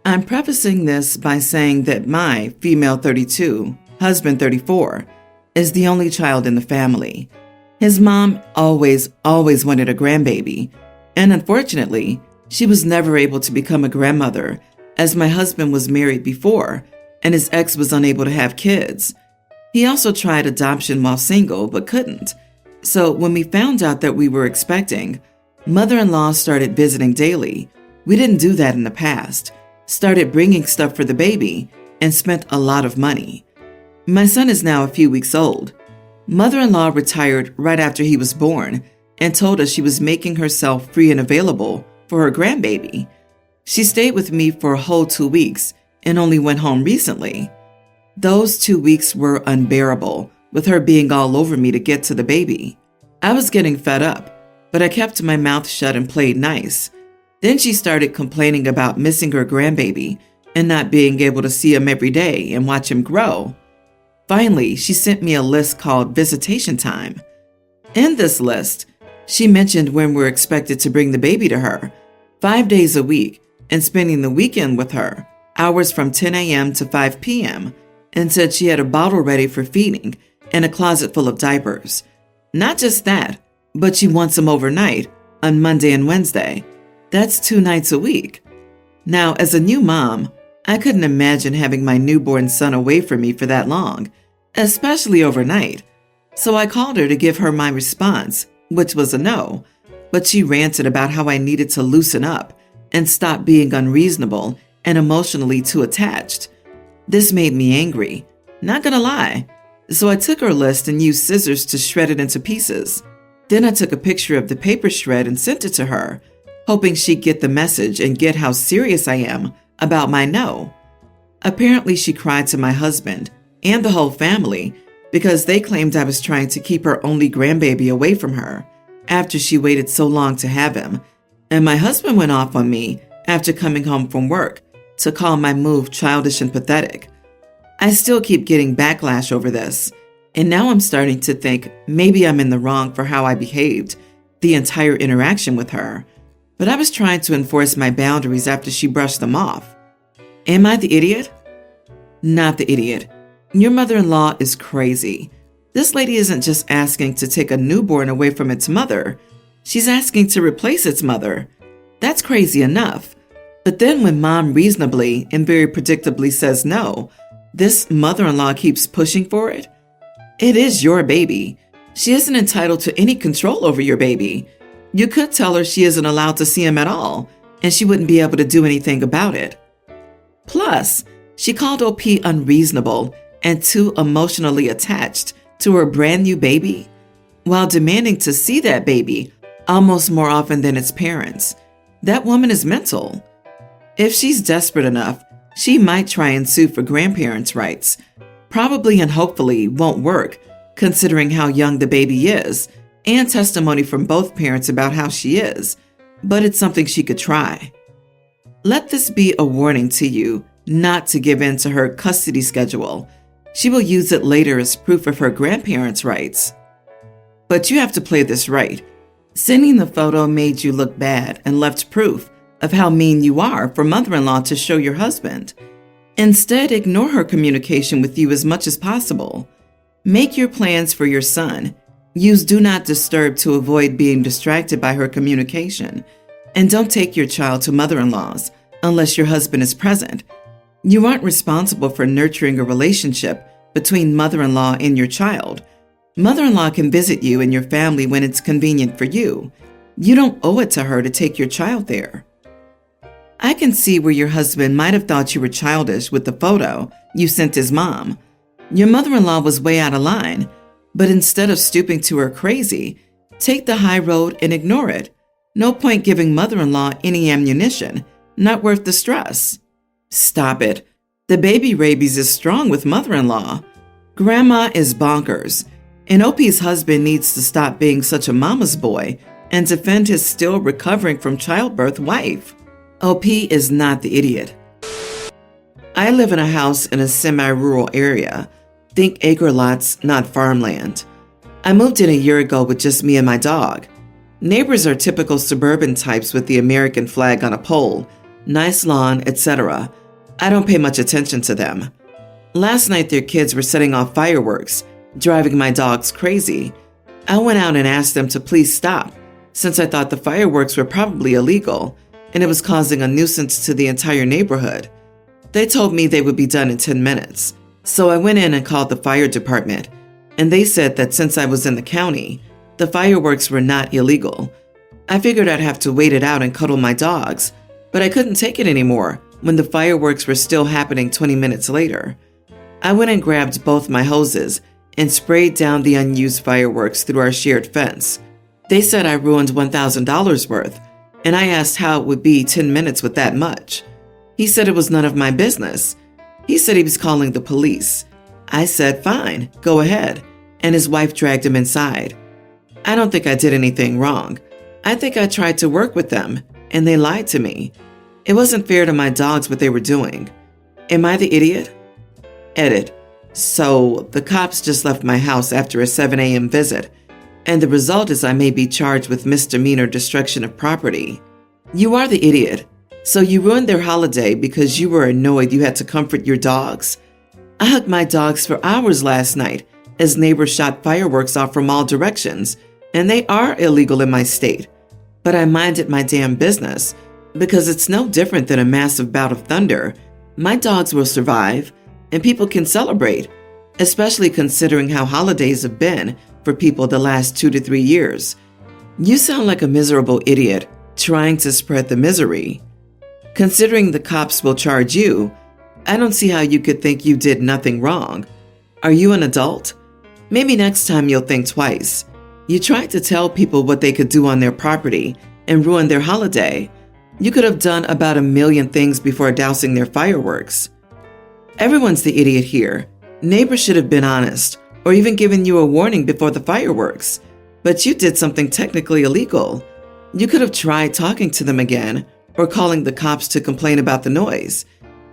I'm prefacing this by saying that my female 32, husband 34, is the only child in the family. His mom always wanted a grandbaby, and unfortunately, she was never able to become a grandmother as my husband was married before and his ex was unable to have kids. He also tried adoption while single but couldn't. So when we found out that we were expecting, mother-in-law started visiting daily. We didn't do that in the past. Started bringing stuff for the baby, and spent a lot of money. My son is now a few weeks old. Mother-in-law retired right after he was born and told us she was making herself free and available for her grandbaby. She stayed with me for a whole 2 weeks and only went home recently. Those 2 weeks were unbearable, with her being all over me to get to the baby. I was getting fed up, but I kept my mouth shut and played nice. Then she started complaining about missing her grandbaby and not being able to see him every day and watch him grow. Finally, she sent me a list called visitation time. In this list, she mentioned when we're expected to bring the baby to her, 5 days a week, and spending the weekend with her, hours from 10 a.m. to 5 p.m., and said she had a bottle ready for feeding and a closet full of diapers. Not just that, but she wants them overnight on Monday and Wednesday. That's 2 nights a week. Now, as a new mom, I couldn't imagine having my newborn son away from me for that long, especially overnight. So I called her to give her my response, which was a no, but she ranted about how I needed to loosen up and stop being unreasonable and emotionally too attached. This made me angry, not gonna lie. So I took her list and used scissors to shred it into pieces. Then I took a picture of the paper shred and sent it to her, hoping she'd get the message and get how serious I am about my no. Apparently, she cried to my husband and the whole family because they claimed I was trying to keep her only grandbaby away from her after she waited so long to have him. And my husband went off on me after coming home from work to call my move childish and pathetic. I still keep getting backlash over this, and now I'm starting to think maybe I'm in the wrong for how I behaved the entire interaction with her. But I was trying to enforce my boundaries after she brushed them off. Am I the idiot? Not the idiot. Your mother-in-law is crazy. This lady isn't just asking to take a newborn away from its mother. She's asking to replace its mother. That's crazy enough. But then when mom reasonably and very predictably says no, this mother-in-law keeps pushing for it. It is your baby. She isn't entitled to any control over your baby. You could tell her she isn't allowed to see him at all, and she wouldn't be able to do anything about it. Plus, she called OP unreasonable and too emotionally attached to her brand new baby, while demanding to see that baby almost more often than its parents. That woman is mental. If she's desperate enough, she might try and sue for grandparents' rights. Probably and hopefully won't work, considering how young the baby is, and testimony from both parents about how she is, but it's something she could try. Let this be a warning to you not to give in to her custody schedule. She will use it later as proof of her grandparents' rights. But you have to play this right. Sending the photo made you look bad and left proof of how mean you are for mother-in-law to show your husband. Instead, ignore her communication with you as much as possible. Make your plans for your son. Use Do Not Disturb to avoid being distracted by her communication. And don't take your child to mother-in-laws unless your husband is present. You aren't responsible for nurturing a relationship between mother-in-law and your child. Mother-in-law can visit you and your family when it's convenient for you. You don't owe it to her to take your child there. I can see where your husband might have thought you were childish with the photo you sent his mom. Your mother-in-law was way out of line, but instead of stooping to her crazy, take the high road and ignore it. No point giving mother-in-law any ammunition. Not worth the stress. Stop it. The baby rabies is strong with mother-in-law. Grandma is bonkers, and OP's husband needs to stop being such a mama's boy and defend his still recovering from childbirth wife. OP is not the idiot. I live in a house in a semi-rural area. Think acre lots, not farmland. I moved in a year ago with just me and my dog. Neighbors are typical suburban types with the American flag on a pole, nice lawn, etc. I don't pay much attention to them. Last night their kids were setting off fireworks, driving my dogs crazy. I went out and asked them to please stop, since I thought the fireworks were probably illegal and it was causing a nuisance to the entire neighborhood. They told me they would be done in 10 minutes, so I went in and called the fire department, and they said that since I was in the county, the fireworks were not illegal. I figured I'd have to wait it out and cuddle my dogs, but I couldn't take it anymore when the fireworks were still happening 20 minutes later. I went and grabbed both my hoses and sprayed down the unused fireworks through our shared fence. They said I ruined $1,000 worth, and I asked how it would be 10 minutes with that much. He said it was none of my business. He said he was calling the police. I said, fine, go ahead, and his wife dragged him inside. I don't think I did anything wrong. I think I tried to work with them, and they lied to me. It wasn't fair to my dogs what they were doing. Am I the idiot? Edit. So, the cops just left my house after a 7 a.m. visit, and the result is I may be charged with misdemeanor destruction of property. You are the idiot. So you ruined their holiday because you were annoyed you had to comfort your dogs? I hugged my dogs for hours last night as neighbors shot fireworks off from all directions, and they are illegal in my state. But I minded my damn business because it's no different than a massive bout of thunder. My dogs will survive, and people can celebrate, especially considering how holidays have been for people the last 2 to 3 years. You sound like a miserable idiot trying to spread the misery. Considering the cops will charge you, I don't see how you could think you did nothing wrong. Are you an adult? Maybe next time you'll think twice. You tried to tell people what they could do on their property and ruin their holiday. You could have done about 1 million things before dousing their fireworks. Everyone's the idiot here. Neighbors should have been honest or even given you a warning before the fireworks. But you did something technically illegal. You could have tried talking to them again or calling the cops to complain about the noise.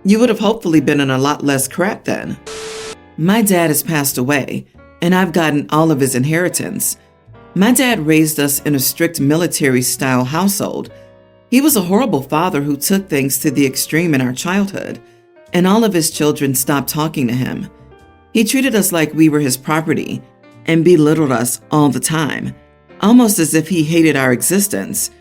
You would have hopefully been in a lot less crap then. My dad has passed away, and I've gotten all of his inheritance. My dad raised us in a strict military-style household. He was a horrible father who took things to the extreme in our childhood, and all of his children stopped talking to him. He treated us like we were his property and belittled us all the time, almost as if he hated our existence.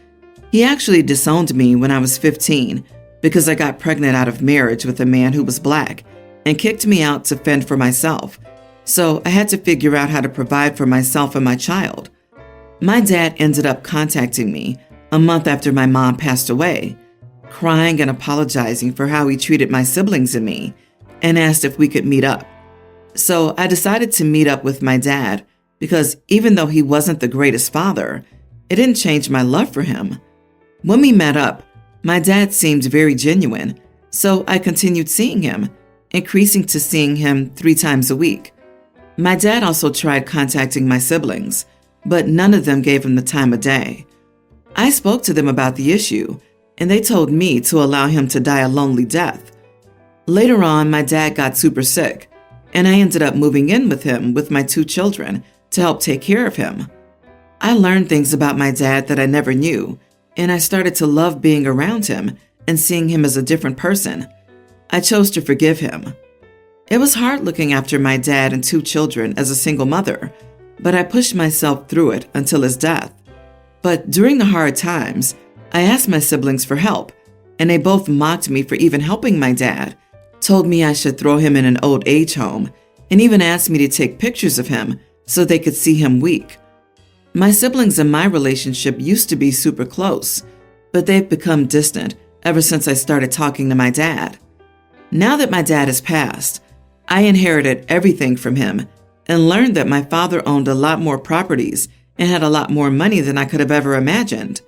He actually disowned me when I was 15 because I got pregnant out of marriage with a man who was black and kicked me out to fend for myself. So I had to figure out how to provide for myself and my child. My dad ended up contacting me a month after my mom passed away, crying and apologizing for how he treated my siblings and me, and asked if we could meet up. So I decided to meet up with my dad because even though he wasn't the greatest father, it didn't change my love for him. When we met up, my dad seemed very genuine, so I continued seeing him, increasing to seeing him 3 times a week. My dad also tried contacting my siblings, but none of them gave him the time of day. I spoke to them about the issue, and they told me to allow him to die a lonely death. Later on, my dad got super sick, and I ended up moving in with him with my 2 children to help take care of him. I learned things about my dad that I never knew, and I started to love being around him and seeing him as a different person. I chose to forgive him. It was hard looking after my dad and 2 children as a single mother, but I pushed myself through it until his death. But during the hard times, I asked my siblings for help, and they both mocked me for even helping my dad, told me I should throw him in an old age home, and even asked me to take pictures of him so they could see him weak. My siblings and my relationship used to be super close, but they've become distant ever since I started talking to my dad. Now that my dad has passed, I inherited everything from him and learned that my father owned a lot more properties and had a lot more money than I could have ever imagined.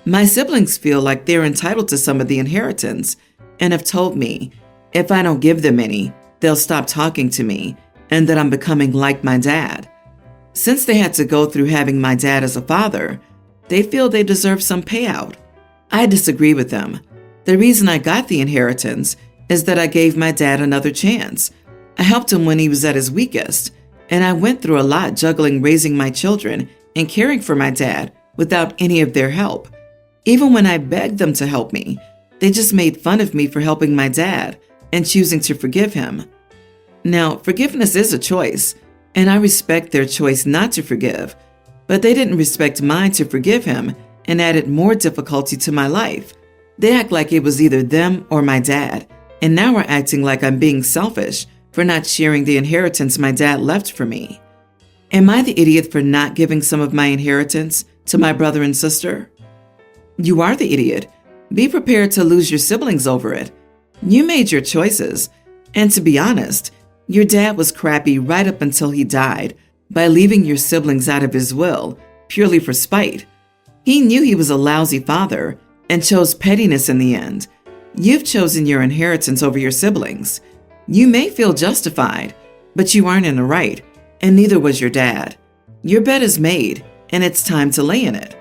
My siblings feel like they're entitled to some of the inheritance and have told me if I don't give them any, they'll stop talking to me and that I'm becoming like my dad. Since they had to go through having my dad as a father, they feel they deserve some payout. I disagree with them. The reason I got the inheritance is that I gave my dad another chance. I helped him when he was at his weakest, and I went through a lot juggling raising my children and caring for my dad without any of their help. Even when I begged them to help me, They just made fun of me for helping my dad and choosing to forgive him. Now, forgiveness is a choice, and I respect their choice not to forgive, but they didn't respect mine to forgive him and added more difficulty to my life. They act like it was either them or my dad, and now are acting like I'm being selfish for not sharing the inheritance my dad left for me. Am I the idiot for not giving some of my inheritance to my brother and sister? You are the idiot. Be prepared to lose your siblings over it. You made your choices, and to be honest, your dad was crappy right up until he died by leaving your siblings out of his will purely for spite. He knew he was a lousy father and chose pettiness in the end. You've chosen your inheritance over your siblings. You may feel justified, but you aren't in the right, and neither was your dad. Your bed is made, and it's time to lay in it.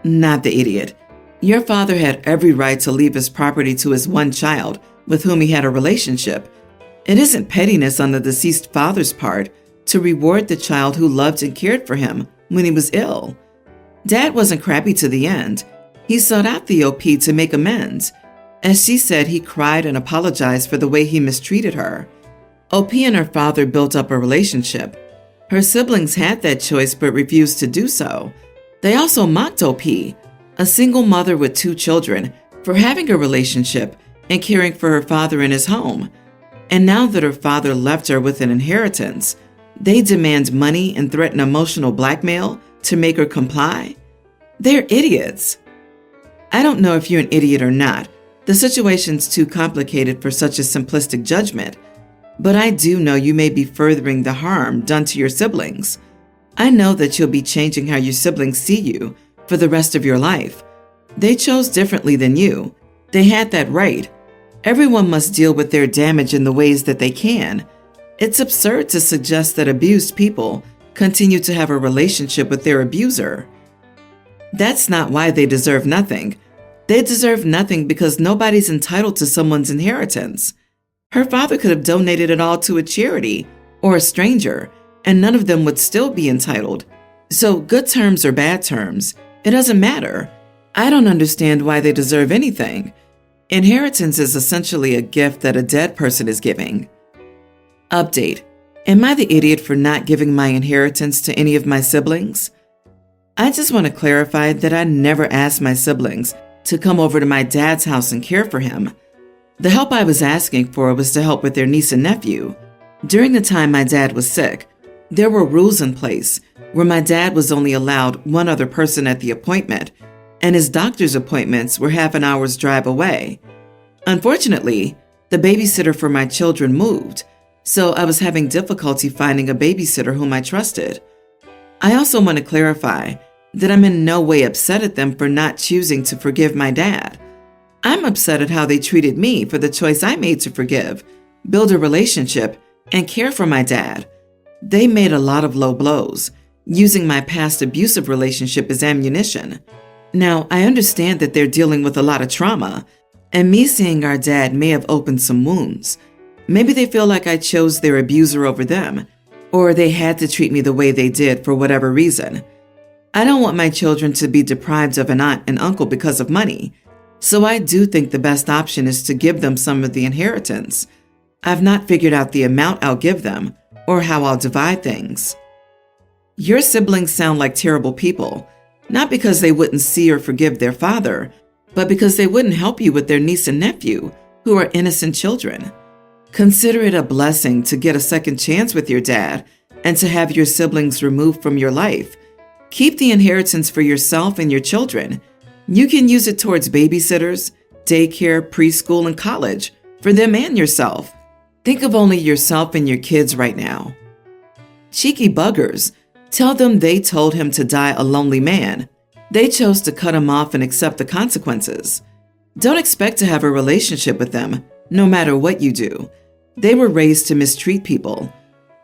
Not the idiot. Your father had every right to leave his property to his one child with whom he had a relationship. It isn't pettiness on the deceased father's part to reward the child who loved and cared for him when he was ill. Dad wasn't crappy to the end. He sought out the OP to make amends. As she said, he cried and apologized for the way he mistreated her. OP and her father built up a relationship. Her siblings had that choice but refused to do so. They also mocked OP, a single mother with 2 children, for having a relationship and caring for her father in his home. And now that her father left her with an inheritance, they demand money and threaten emotional blackmail to make her comply? They're idiots. I don't know if you're an idiot or not. The situation's too complicated for such a simplistic judgment, but I do know you may be furthering the harm done to your siblings. I know that you'll be changing how your siblings see you for the rest of your life. They chose differently than you. They had that right. Everyone must deal with their damage in the ways that they can. It's absurd to suggest that abused people continue to have a relationship with their abuser. That's not why they deserve nothing. They deserve nothing because nobody's entitled to someone's inheritance. Her father could have donated it all to a charity or a stranger, and none of them would still be entitled. So good terms or bad terms, it doesn't matter. I don't understand why they deserve anything. Inheritance is essentially a gift that a dead person is giving. Update. Am I the idiot for not giving my inheritance to any of my siblings? I just want to clarify that I never asked my siblings to come over to my dad's house and care for him. The help I was asking for was to help with their niece and nephew. During the time my dad was sick, there were rules in place where my dad was only allowed one other person at the appointment, and his doctor's appointments were half an hour's drive away. Unfortunately, the babysitter for my children moved, so I was having difficulty finding a babysitter whom I trusted. I also want to clarify that I'm in no way upset at them for not choosing to forgive my dad. I'm upset at how they treated me for the choice I made to forgive, build a relationship, and care for my dad. They made a lot of low blows, using my past abusive relationship as ammunition. Now, I understand that they're dealing with a lot of trauma, and me seeing our dad may have opened some wounds. Maybe they feel like I chose their abuser over them, or they had to treat me the way they did for whatever reason. I don't want my children to be deprived of an aunt and uncle because of money, so I do think the best option is to give them some of the inheritance. I've not figured out the amount I'll give them or how I'll divide things. Your siblings sound like terrible people, not because they wouldn't see or forgive their father, but because they wouldn't help you with their niece and nephew, who are innocent children. Consider it a blessing to get a second chance with your dad and to have your siblings removed from your life. Keep the inheritance for yourself and your children. You can use it towards babysitters, daycare, preschool, and college, for them and yourself. Think of only yourself and your kids right now. Cheeky buggers. Tell them they told him to die a lonely man. They chose to cut him off and accept the consequences. Don't expect to have a relationship with them, no matter what you do. They were raised to mistreat people.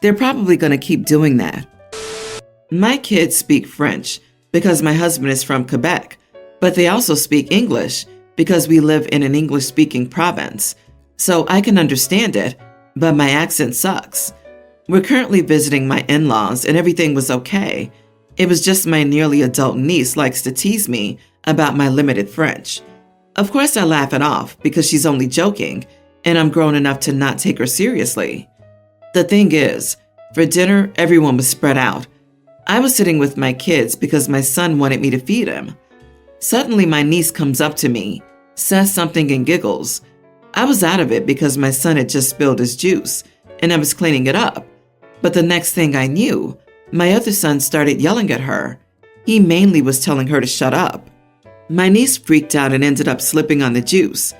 They're probably going to keep doing that. My kids speak French because my husband is from Quebec, but they also speak English because we live in an English-speaking province. So I can understand it, but my accent sucks. We're currently visiting my in-laws and everything was okay. It was just my nearly adult niece likes to tease me about my limited French. Of course, I laugh it off because she's only joking, and I'm grown enough to not take her seriously. The thing is, for dinner, everyone was spread out. I was sitting with my kids because my son wanted me to feed him. Suddenly, my niece comes up to me, says something and giggles. I was out of it because my son had just spilled his juice, and I was cleaning it up. But the next thing I knew, my other son started yelling at her. He mainly was telling her to shut up. My niece freaked out and ended up slipping on the juice.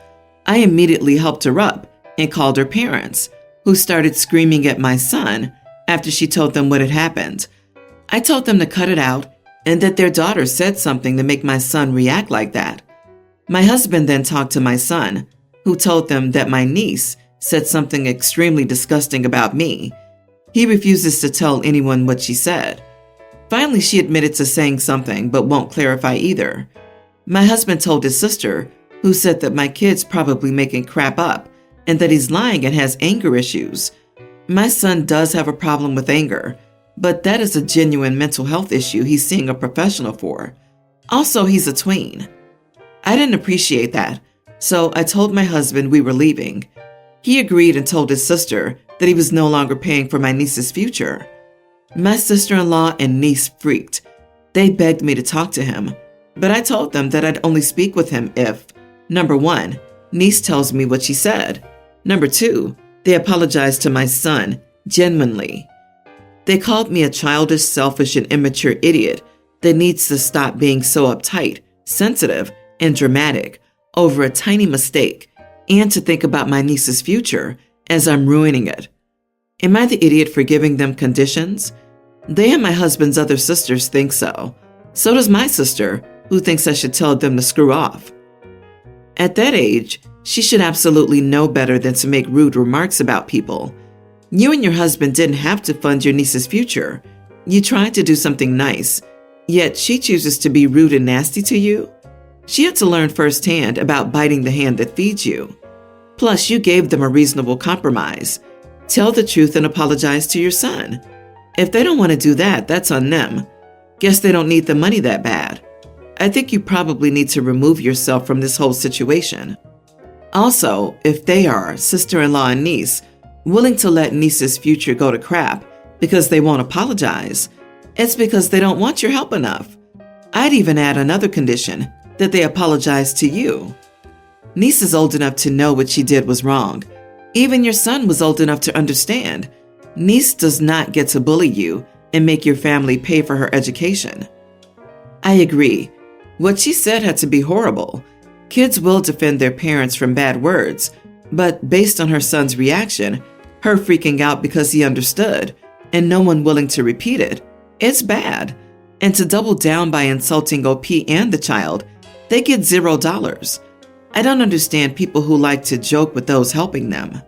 I immediately helped her up and called her parents, who started screaming at my son after she told them what had happened. I told them to cut it out and that their daughter said something to make my son react like that. My husband then talked to my son, who told them that my niece said something extremely disgusting about me. He refuses to tell anyone what she said. Finally, she admitted to saying something but won't clarify either. My husband told his sister, who said that my kid's probably making crap up and that he's lying and has anger issues. My son does have a problem with anger, but that is a genuine mental health issue he's seeing a professional for. Also, he's a tween. I didn't appreciate that, so I told my husband we were leaving. He agreed and told his sister that he was no longer paying for my niece's future. My sister-in-law and niece freaked. They begged me to talk to him, but I told them that I'd only speak with him if, number one, niece tells me what she said. Number two, they apologized to my son, genuinely. They called me a childish, selfish, and immature idiot that needs to stop being so uptight, sensitive, and dramatic over a tiny mistake, and to think about my niece's future as I'm ruining it. Am I the idiot for giving them conditions? They and my husband's other sisters think so. So does my sister, who thinks I should tell them to screw off. At that age, she should absolutely know better than to make rude remarks about people. You and your husband didn't have to fund your niece's future. You tried to do something nice, yet she chooses to be rude and nasty to you? She had to learn firsthand about biting the hand that feeds you. Plus, you gave them a reasonable compromise. Tell the truth and apologize to your son. If they don't want to do that, that's on them. Guess they don't need the money that bad. I think you probably need to remove yourself from this whole situation. Also, if they are, sister-in-law and niece, willing to let niece's future go to crap because they won't apologize, it's because they don't want your help enough. I'd even add another condition, that they apologize to you. Niece is old enough to know what she did was wrong. Even your son was old enough to understand. Niece does not get to bully you and make your family pay for her education. I agree. What she said had to be horrible. Kids will defend their parents from bad words, but based on her son's reaction, her freaking out because he understood, and no one willing to repeat it, it's bad. And to double down by insulting OP and the child, they get $0. I don't understand people who like to joke with those helping them.